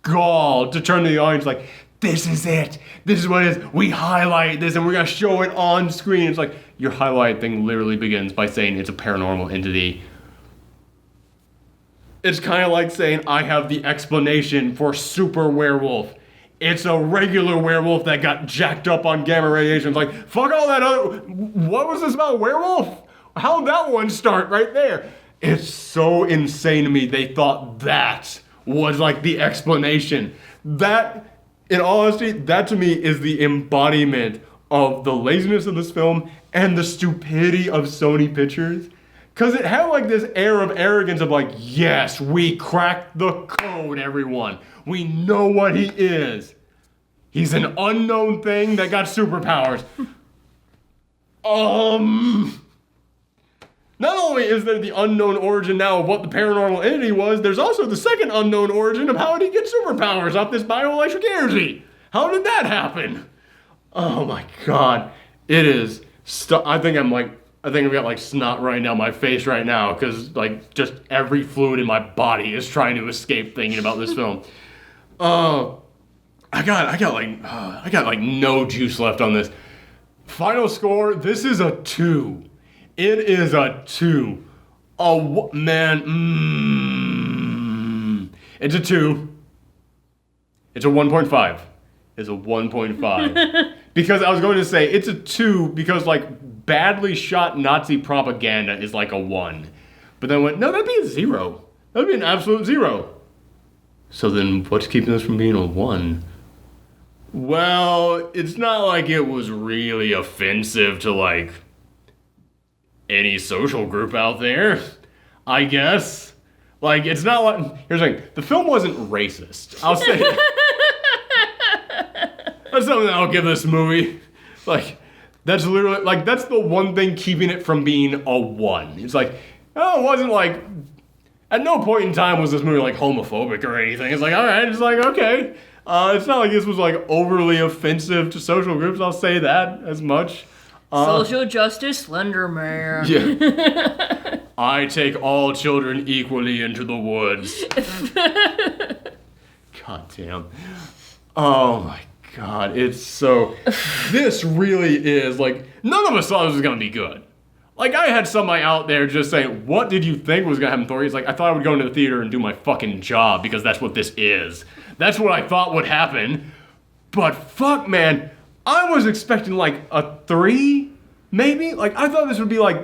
A: gall to turn to the audience like, this is it. This is what it is. We highlight this and we're going to show it on screen. It's like, your highlight thing literally begins by saying it's a paranormal entity. It's kind of like saying, I have the explanation for super werewolf. It's a regular werewolf that got jacked up on gamma radiation. It's like, fuck all that other... What was this about werewolf? How'd that one start right there? It's so insane to me they thought that was like the explanation. That, in all honesty, that to me is the embodiment of the laziness of this film and the stupidity of Sony Pictures. Because it had like this air of arrogance of like, yes, we cracked the code, everyone. We know what he is. He's an unknown thing that got superpowers. Not only is there the unknown origin now of what the paranormal entity was, there's also the second unknown origin of how did he get superpowers off this bioelectric energy. How did that happen? Oh my god. It is... I think I've got like snot running down my face right now because like just every fluid in my body is trying to escape thinking about this film. I got like no juice left on this. Final score, this is a 2. It is a 2. Oh, man. It's a 2. It's a 1.5. It's a 1.5. Because I was going to say, it's a 2 because, like, badly shot Nazi propaganda is like a 1. But then I went, no, that'd be a 0. That'd be an absolute 0. So then what's keeping this from being a 1? Well, it's not like it was really offensive to, like... any social group out there, I guess. Like, it's not like... Here's the thing. The film wasn't racist. I'll say... That's something that I'll give this movie. Like, that's literally... Like, that's the one thing keeping it from being a 1. It's like, oh, it wasn't like... At no point in time was this movie, like, homophobic or anything. It's like, alright, it's like, okay. It's not like this was, like, overly offensive to social groups. I'll say that as much.
B: Social justice, Slender Man.
A: Yeah. I take all children equally into the woods. God damn. Oh my god, it's so... This really is, like, none of us thought this was gonna be good. Like, I had somebody out there just saying, what did you think was gonna happen, Thor? He's like, I thought I would go into the theater and do my fucking job because that's what this is. That's what I thought would happen. But fuck, man. I was expecting like a 3, maybe? Like, I thought this would be like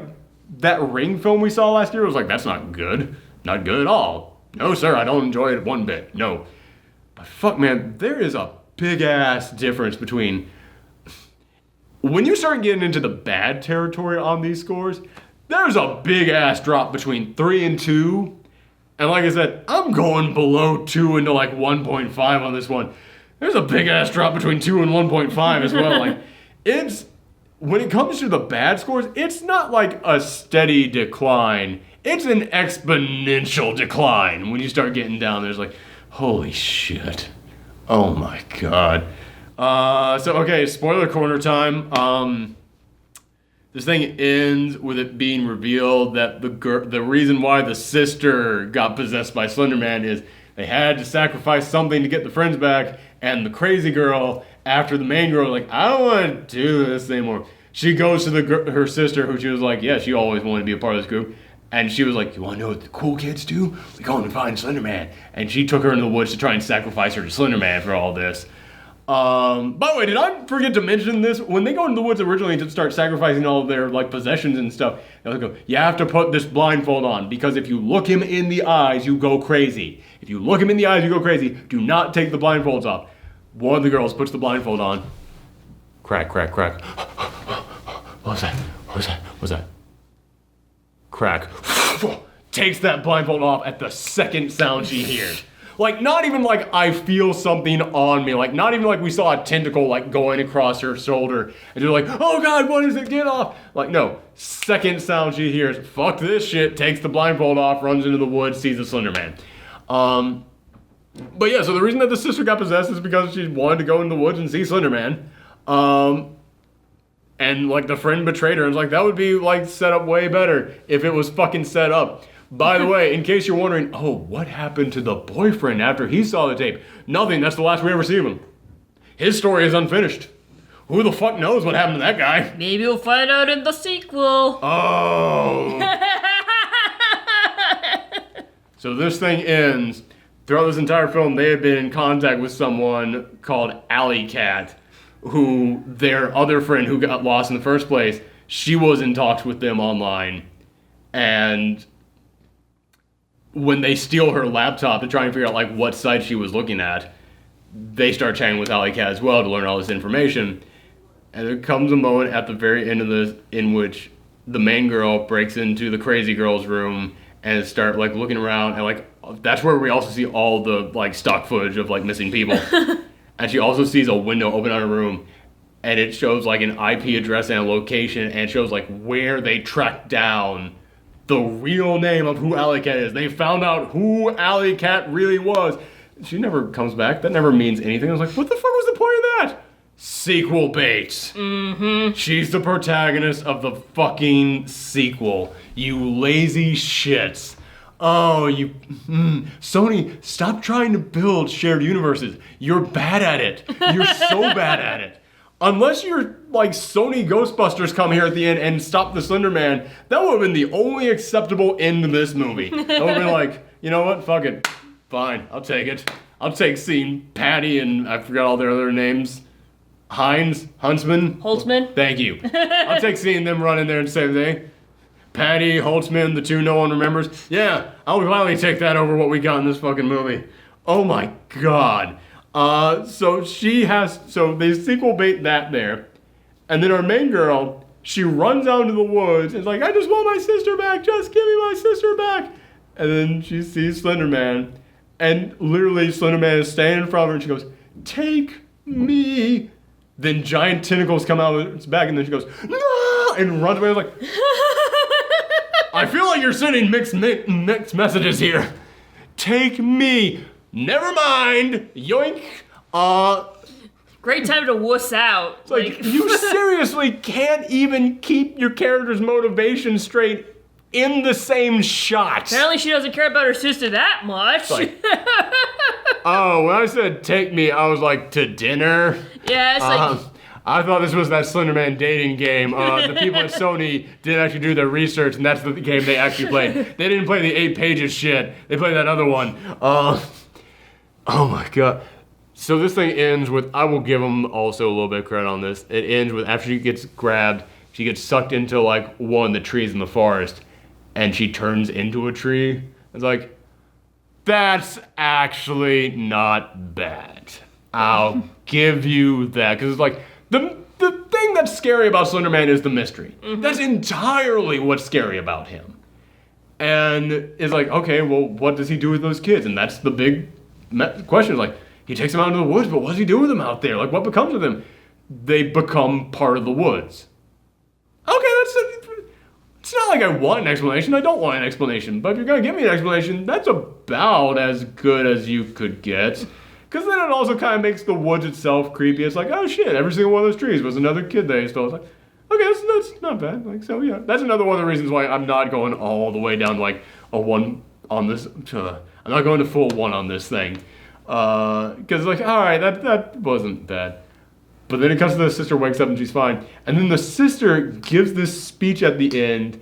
A: that Ring film we saw last year. I was like, that's not good. Not good at all. No, sir, I don't enjoy it one bit. No. But fuck, man, there is a big-ass difference between... When you start getting into the bad territory on these scores, there's a big-ass drop between 3 and 2. And like I said, I'm going below 2 into like 1.5 on this one. There's a big-ass drop between 2 and 1.5 as well. Like, it's... When it comes to the bad scores, it's not like a steady decline. It's an exponential decline. When you start getting down, there's like, holy shit. Oh my god. Okay, spoiler corner time. This thing ends with it being revealed that the reason why the sister got possessed by Slender Man is They had to sacrifice something to get the friends back, and the crazy girl, after the main girl, like, I don't want to do this anymore. She goes to her sister, who she was like, yeah, she always wanted to be a part of this group. And she was like, you want to know what the cool kids do? We go and find Slender Man. And she took her into the woods to try and sacrifice her to Slender Man for all this. By the way, did I forget to mention this? When they go into the woods originally to start sacrificing all of their like possessions and stuff, they go, you have to put this blindfold on, because if you look him in the eyes, you go crazy. If you look him in the eyes, you go crazy. Do not take the blindfolds off. One of the girls puts the blindfold on. Crack, crack, crack. What was that? What was that? What was that? Crack. Takes that blindfold off at the second sound she hears. Like, not even like I feel something on me. Like, not even like we saw a tentacle like going across her shoulder. And you're like, oh God, what is it? Get off. Like, no. Second sound she hears. Fuck this shit. Takes the blindfold off, runs into the woods, sees the Slender Man. But yeah, so the reason that the sister got possessed is because she wanted to go in the woods and see Slender Man. And like the friend betrayed her, and it's like that would be like set up way better if it was fucking set up. By the way, in case you're wondering, oh, what happened to the boyfriend after he saw the tape? Nothing. That's the last we ever see of him. His story is unfinished. Who the fuck knows what happened to that guy?
B: Maybe we'll find out in the sequel.
A: Oh. So this thing ends. Throughout this entire film, they had been in contact with someone called Alley Cat, who their other friend who got lost in the first place, she was in talks with them online. And when they steal her laptop to try and figure out like what site she was looking at, they start chatting with Alley Cat as well to learn all this information. And there comes a moment at the very end of this in which the main girl breaks into the crazy girl's room and start like looking around, and like that's where we also see all the like stock footage of like missing people. And she also sees a window open on her room, and it shows like an IP address and a location, and it shows like where they tracked down the real name of who Alley Cat is. They found out who Alley Cat really was. She never comes back. That never means anything. I was like, what the fuck was the point of that? Sequel bait.
B: Mm-hmm.
A: She's the protagonist of the fucking sequel. You lazy shits. Oh, you... Sony, stop trying to build shared universes. You're bad at it. You're so bad at it. Unless you're like Sony Ghostbusters come here at the end and stop the Slender Man, that would have been the only acceptable end to this movie. That would have been like, you know what? Fuck it. Fine. I'll take it. I'll take seeing Patty and I forgot all their other names. Huntsman?
B: Holtzman?
A: Thank you. I'll take seeing them run in there and say, hey, Patty, Holtzman, the two no one remembers. Yeah, I'll finally take that over what we got in this fucking movie. Oh my God. So they sequel bait that there. And then our main girl, she runs out into the woods and is like, I just want my sister back. Just give me my sister back. And then she sees Slender Man. And literally Slender Man is standing in front of her and she goes, take me. Then giant tentacles come out of its back and then she goes, no! And runs away. I was like, I feel like you're sending mixed messages here. Take me. Never mind. Yoink.
B: Great time to wuss out.
A: It's like, you seriously can't even keep your character's motivation straight in the same shot.
B: Apparently she doesn't care about her sister that much.
A: Like, oh, when I said take me, I was like, to dinner?
B: Yeah, it's like...
A: I thought this was that Slender Man dating game. The people at Sony didn't actually do their research, and that's the game they actually played. They didn't play the 8 pages shit. They played that other one. Oh my God. So this thing ends with, I will give them also a little bit of credit on this. It ends with, after she gets grabbed, she gets sucked into like one of the trees in the forest, and she turns into a tree. It's like, that's actually not bad. I'll give you that. Because it's like, the thing that's scary about Slender Man is the mystery. Mm-hmm. That's entirely what's scary about him. And it's like, okay, well, what does he do with those kids? And that's the big question. Like, he takes them out into the woods, but what does he do with them out there? Like, what becomes of them? They become part of the woods. Okay, it's not like I want an explanation. I don't want an explanation. But if you're going to give me an explanation, that's about as good as you could get. Because then it also kind of makes the woods itself creepy. It's like, oh shit, every single one of those trees was another kid they stole. It's like, okay, that's not bad. Like, so yeah, that's another one of the reasons why I'm not going all the way down to like a 1 on this. I'm not going to full one on this thing. Because like, all right, that wasn't bad. But then it comes to the sister wakes up and she's fine. And then the sister gives this speech at the end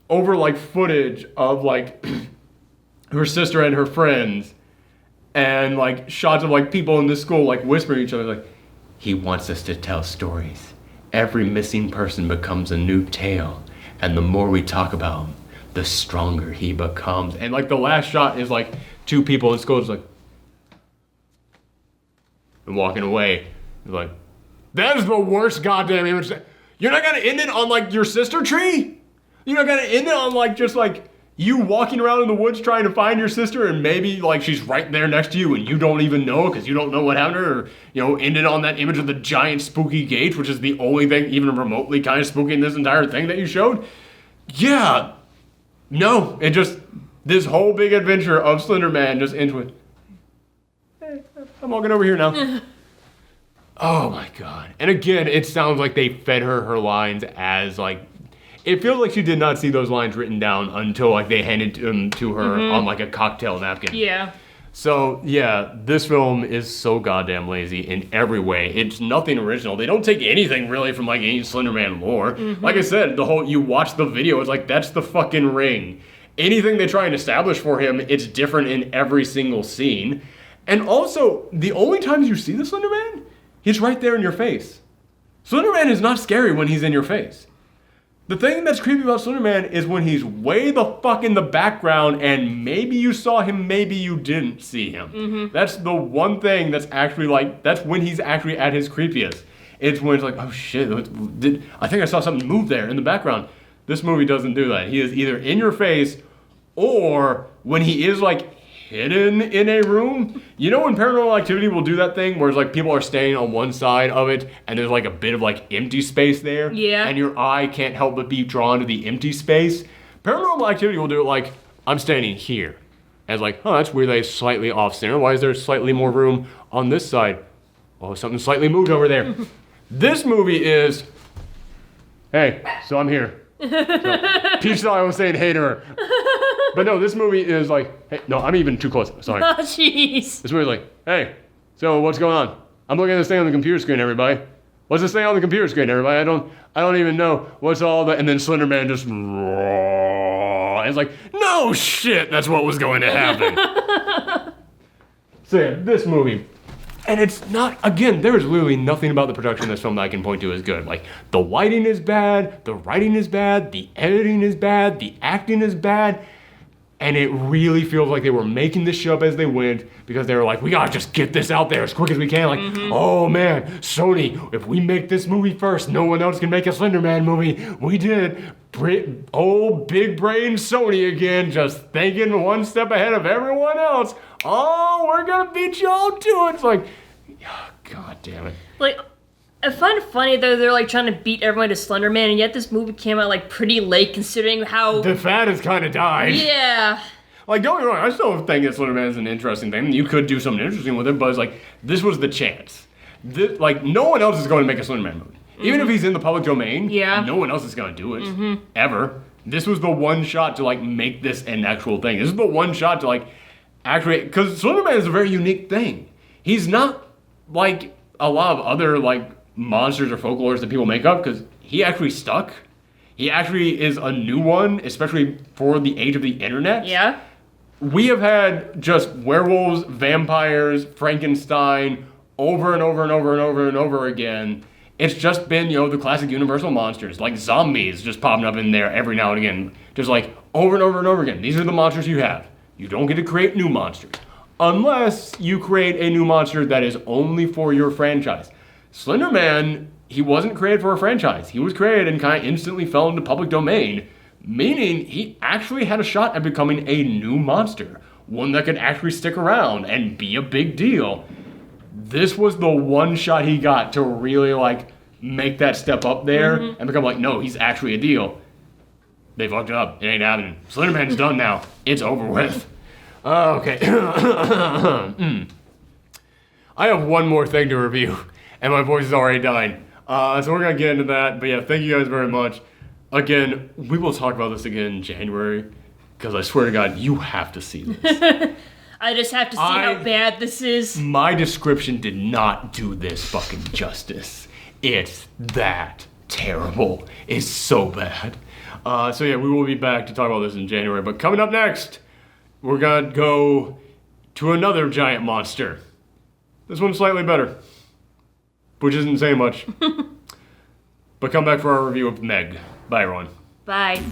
A: over like footage of like her sister and her friends. And like shots of like people in the school like whispering to each other like, he wants us to tell stories. Every missing person becomes a new tale. And the more we talk about him, the stronger he becomes. And like the last shot is like two people in school just like, and walking away. Like, that is the worst goddamn image. You're not gonna end it on like your sister tree? You're not gonna end it on like just like you walking around in the woods trying to find your sister and maybe like she's right there next to you and you don't even know because you don't know what happened to her, or end it on that image of the giant spooky gate, which is the only thing even remotely kind of spooky in this entire thing that you showed. Yeah. No, it just, this whole big adventure of Slender Man just ends with, hey, I'm walking over here now. Oh my god. And again, it sounds like they fed her lines as like, it feels like she did not see those lines written down until like they handed them to her on like a cocktail napkin.
B: Yeah.
A: So yeah, this film is so goddamn lazy in every way. It's nothing original. They don't take anything really from like any Slender Man lore. Like I said, you watch the video, it's like, that's the fucking ring. Anything they try and establish for him, it's different in every single scene. And also, the only times you see the Slender Man, he's right there in your face. Slender Man is not scary when he's in your face. The thing that's creepy about Slender Man is when he's way the fuck in the background and maybe you saw him, maybe you didn't see him. That's the one thing that's actually like, that's when he's actually at his creepiest. It's when it's like, oh shit, I think I saw something move there in the background. This movie doesn't do that. He is either in your face or when he is like hidden in a room. You know when Paranormal Activity will do that thing where it's like people are standing on one side of it and there's like a bit of like empty space there?
B: Yeah.
A: And your eye can't help but be drawn to the empty space? Paranormal Activity will do it like, I'm standing here. And it's like, oh, that's weird that he's slightly off center. Why is there slightly more room on this side? Oh, something slightly moved over there. This movie is, hey, so I'm here. So, Peach thought I was saying hey to her. But no, this movie is like, hey, no, I'm even too close. Sorry.
B: Oh, jeez.
A: This movie's like, hey, so what's going on? I'm looking at this thing on the computer screen, everybody. What's this thing on the computer screen, everybody? I don't even know what's all that. And then Slender Man just, and it's like, no shit, that's what was going to happen. So yeah, this movie. And it's not, again, there is literally nothing about the production of this film that I can point to as good. Like, the lighting is bad, the writing is bad, the editing is bad, the acting is bad. And it really feels like they were making this shit up as they went because they were like, we gotta just get this out there as quick as we can. Like, oh man, Sony, if we make this movie first, no one else can make a Slender Man movie. We did. Old big brain Sony again, just thinking one step ahead of everyone else. Oh, we're gonna beat y'all to it. It's like, oh, god damn it.
B: Like, I find it funny though they're like trying to beat everyone to Slender Man, and yet this movie came out like pretty late considering how
A: the fad has kind of died.
B: Yeah.
A: Like, don't get me wrong, I still think that Slender Man is an interesting thing. You could do something interesting with it, but it's like, this was the chance. Like, no one else is going to make a Slender Man movie. Even if he's in the public domain, no one else is going to do it. Ever. This was the one shot to, like, make this an actual thing. This is the one shot to, like, actually... Because Slender Man is a very unique thing. He's not, like, a lot of other, like, monsters or folklores that people make up, because he actually stuck. He actually is a new one, especially for the age of the internet.
B: Yeah.
A: We have had just werewolves, vampires, Frankenstein, over and over and over and over and over again. It's just been, the classic Universal monsters, like zombies just popping up in there every now and again. Just like over and over and over again. These are the monsters you have. You don't get to create new monsters. Unless you create a new monster that is only for your franchise. Slender Man, he wasn't created for a franchise. He was created and kind of instantly fell into public domain. Meaning he actually had a shot at becoming a new monster. One that could actually stick around and be a big deal. This was the one shot he got to really, like, make that step up there and become like, no, he's actually a deal. They fucked it up. It ain't happening. Slender Man's done now. It's over with. Okay. I have one more thing to review, and my voice is already dying. So we're going to get into that. But yeah, thank you guys very much. Again, we will talk about this again in January. Because I swear to God, you have to see this.
B: I just have to see how bad this is.
A: My description did not do this fucking justice. It's that terrible. It's so bad. So yeah, we will be back to talk about this in January. But coming up next, we're gonna go to another giant monster. This one's slightly better, which isn't saying much. But come back for our review of Meg. Bye, everyone.
B: Bye.